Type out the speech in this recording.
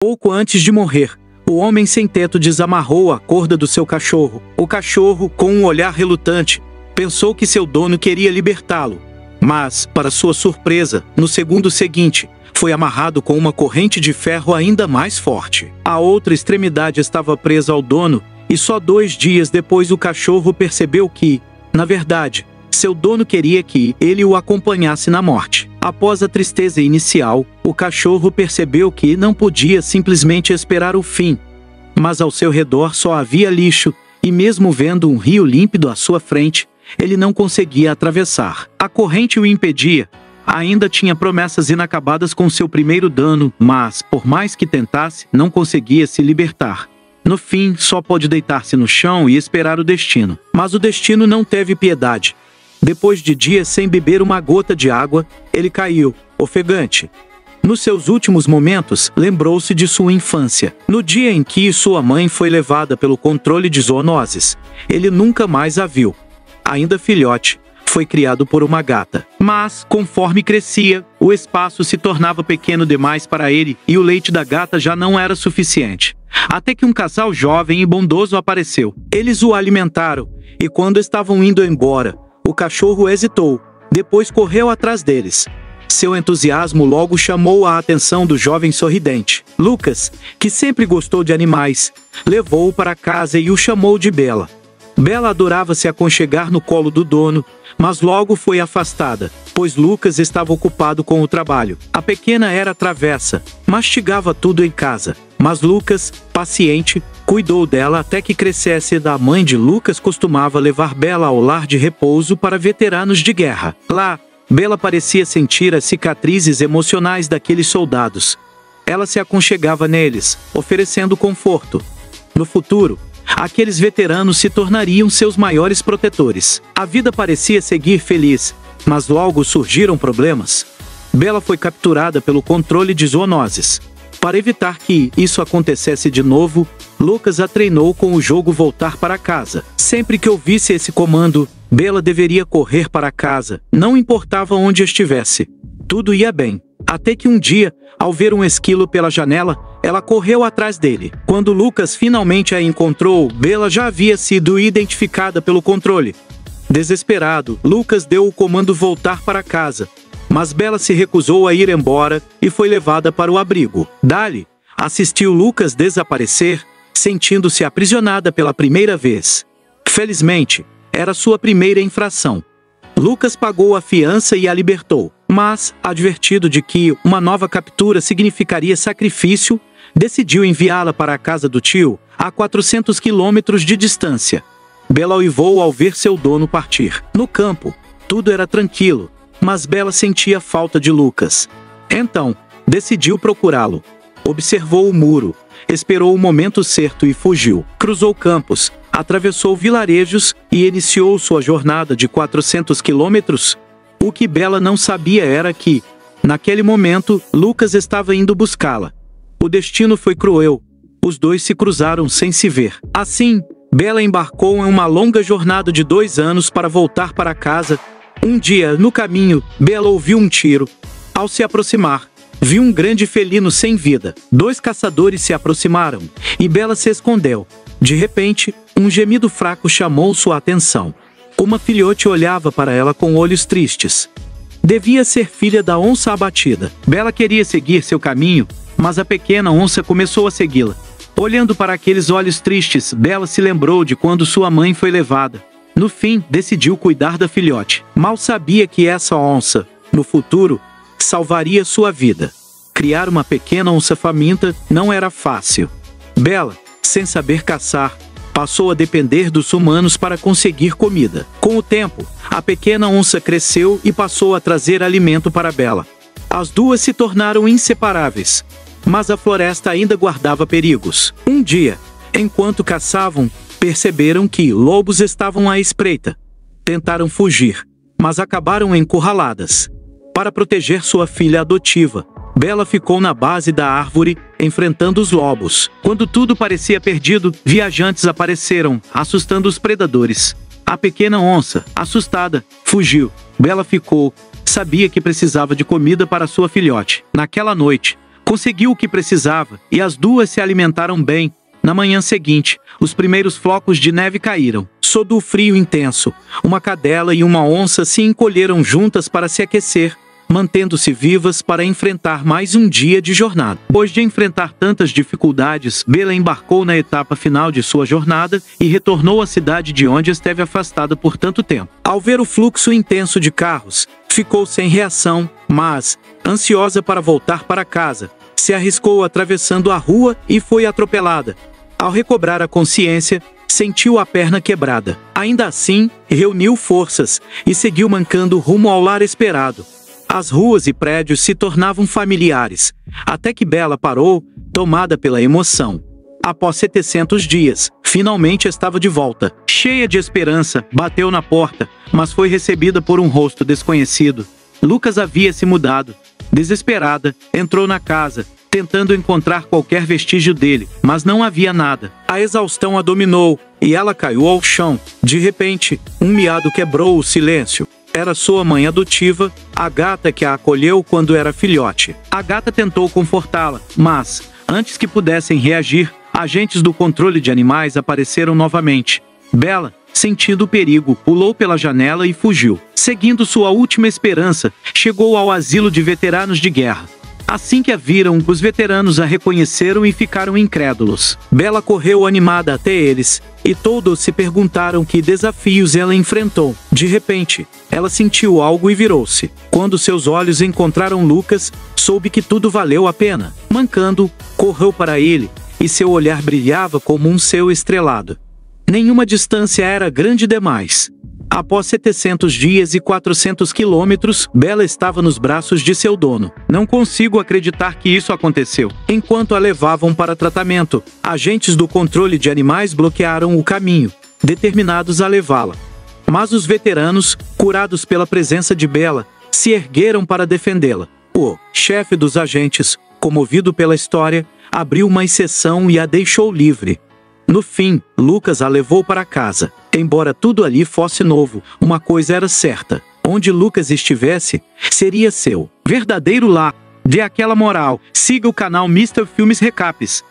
Pouco antes de morrer, o homem sem teto desamarrou a corda do seu cachorro. O cachorro, com um olhar relutante, pensou que seu dono queria libertá-lo. Mas, para sua surpresa, no segundo seguinte, foi amarrado com uma corrente de ferro ainda mais forte. A outra extremidade estava presa ao dono e só 2 dias depois o cachorro percebeu que, na verdade, seu dono queria que ele o acompanhasse na morte. Após a tristeza inicial, o cachorro percebeu que não podia simplesmente esperar o fim. Mas ao seu redor só havia lixo, e mesmo vendo um rio límpido à sua frente, ele não conseguia atravessar. A corrente o impedia. Ainda tinha promessas inacabadas com seu primeiro dano, mas, por mais que tentasse, não conseguia se libertar. No fim, só pôde deitar-se no chão e esperar o destino. Mas o destino não teve piedade. Depois de dias sem beber uma gota de água, ele caiu, ofegante. Nos seus últimos momentos, lembrou-se de sua infância. No dia em que sua mãe foi levada pelo controle de zoonoses, ele nunca mais a viu. Ainda filhote, foi criado por uma gata. Mas, conforme crescia, o espaço se tornava pequeno demais para ele e o leite da gata já não era suficiente. Até que um casal jovem e bondoso apareceu. Eles o alimentaram e quando estavam indo embora, o cachorro hesitou, depois correu atrás deles. Seu entusiasmo logo chamou a atenção do jovem sorridente. Lucas, que sempre gostou de animais, levou-o para casa e o chamou de Bela. Bela adorava se aconchegar no colo do dono, mas logo foi afastada, pois Lucas estava ocupado com o trabalho. A pequena era travessa, mastigava tudo em casa, mas Lucas, paciente, cuidou dela até que crescesse. A mãe de Lucas costumava levar Bela ao lar de repouso para veteranos de guerra. Lá, Bela parecia sentir as cicatrizes emocionais daqueles soldados. Ela se aconchegava neles, oferecendo conforto. No futuro, aqueles veteranos se tornariam seus maiores protetores. A vida parecia seguir feliz, mas logo surgiram problemas. Bela foi capturada pelo controle de zoonoses. Para evitar que isso acontecesse de novo, Lucas a treinou com o jogo voltar para casa. Sempre que ouvisse esse comando, Bela deveria correr para casa, não importava onde estivesse. Tudo ia bem. Até que um dia, ao ver um esquilo pela janela, ela correu atrás dele. Quando Lucas finalmente a encontrou, Bela já havia sido identificada pelo controle. Desesperado, Lucas deu o comando voltar para casa, mas Bela se recusou a ir embora e foi levada para o abrigo. Dali, assistiu Lucas desaparecer, sentindo-se aprisionada pela primeira vez. Felizmente, era sua primeira infração. Lucas pagou a fiança e a libertou, mas, advertido de que uma nova captura significaria sacrifício, decidiu enviá-la para a casa do tio, a 400 quilômetros de distância. Bela uivou ao ver seu dono partir. No campo, tudo era tranquilo, mas Bela sentia falta de Lucas. Então, decidiu procurá-lo. Observou o muro, esperou o momento certo e fugiu. Cruzou campos, atravessou vilarejos e iniciou sua jornada de 400 quilômetros. O que Bela não sabia era que, naquele momento, Lucas estava indo buscá-la. O destino foi cruel. Os dois se cruzaram sem se ver. Assim, Bela embarcou em uma longa jornada de 2 anos para voltar para casa. Um dia, no caminho, Bela ouviu um tiro. Ao se aproximar, viu um grande felino sem vida. 2 caçadores se aproximaram e Bela se escondeu. De repente, um gemido fraco chamou sua atenção. Uma filhote olhava para ela com olhos tristes. Devia ser filha da onça abatida. Bela queria seguir seu caminho, mas a pequena onça começou a segui-la. Olhando para aqueles olhos tristes, Bela se lembrou de quando sua mãe foi levada. No fim, decidiu cuidar da filhote. Mal sabia que essa onça, no futuro, salvaria sua vida. Criar uma pequena onça faminta não era fácil. Bela, sem saber caçar, passou a depender dos humanos para conseguir comida. Com o tempo, a pequena onça cresceu e passou a trazer alimento para Bela. As duas se tornaram inseparáveis, mas a floresta ainda guardava perigos. Um dia, enquanto caçavam, perceberam que lobos estavam à espreita. Tentaram fugir, mas acabaram encurraladas. Para proteger sua filha adotiva, Bela ficou na base da árvore, enfrentando os lobos. Quando tudo parecia perdido, viajantes apareceram, assustando os predadores. A pequena onça, assustada, fugiu. Bela ficou. Sabia que precisava de comida para sua filhote. Naquela noite, Conseguiu o que precisava e as duas se alimentaram bem. Na manhã seguinte, os primeiros flocos de neve caíram. Sob o frio intenso, uma cadela e uma onça se encolheram juntas para se aquecer, mantendo-se vivas para enfrentar mais um dia de jornada. Depois de enfrentar tantas dificuldades, Bela embarcou na etapa final de sua jornada e retornou à cidade de onde esteve afastada por tanto tempo. Ao ver o fluxo intenso de carros, ficou sem reação, mas, ansiosa para voltar para casa, se arriscou atravessando a rua e foi atropelada. Ao recobrar a consciência, sentiu a perna quebrada. Ainda assim, reuniu forças e seguiu mancando rumo ao lar esperado. As ruas e prédios se tornavam familiares, até que Bela parou, tomada pela emoção. Após 700 dias, finalmente estava de volta. Cheia de esperança, bateu na porta, mas foi recebida por um rosto desconhecido. Lucas havia se mudado. Desesperada, entrou na casa, tentando encontrar qualquer vestígio dele, mas não havia nada. A exaustão a dominou e ela caiu ao chão. De repente, um miado quebrou o silêncio. Era sua mãe adotiva, a gata que a acolheu quando era filhote. A gata tentou confortá-la, mas, antes que pudessem reagir, agentes do controle de animais apareceram novamente. Bela, sentindo o perigo, pulou pela janela e fugiu. Seguindo sua última esperança, chegou ao asilo de veteranos de guerra. Assim que a viram, os veteranos a reconheceram e ficaram incrédulos. Bela correu animada até eles, e todos se perguntaram que desafios ela enfrentou. De repente, ela sentiu algo e virou-se. Quando seus olhos encontraram Lucas, soube que tudo valeu a pena. Mancando, correu para ele, e seu olhar brilhava como um céu estrelado. Nenhuma distância era grande demais. Após 700 dias e 400 quilômetros, Bela estava nos braços de seu dono. Não consigo acreditar que isso aconteceu. Enquanto a levavam para tratamento, agentes do controle de animais bloquearam o caminho, determinados a levá-la. Mas os veteranos, curados pela presença de Bela, se ergueram para defendê-la. O chefe dos agentes, comovido pela história, abriu uma exceção e a deixou livre. No fim, Lucas a levou para casa. Embora tudo ali fosse novo, uma coisa era certa. Onde Lucas estivesse, seria seu verdadeiro lar. Dê aquela moral. Siga o canal Mr. Filmes Recaps.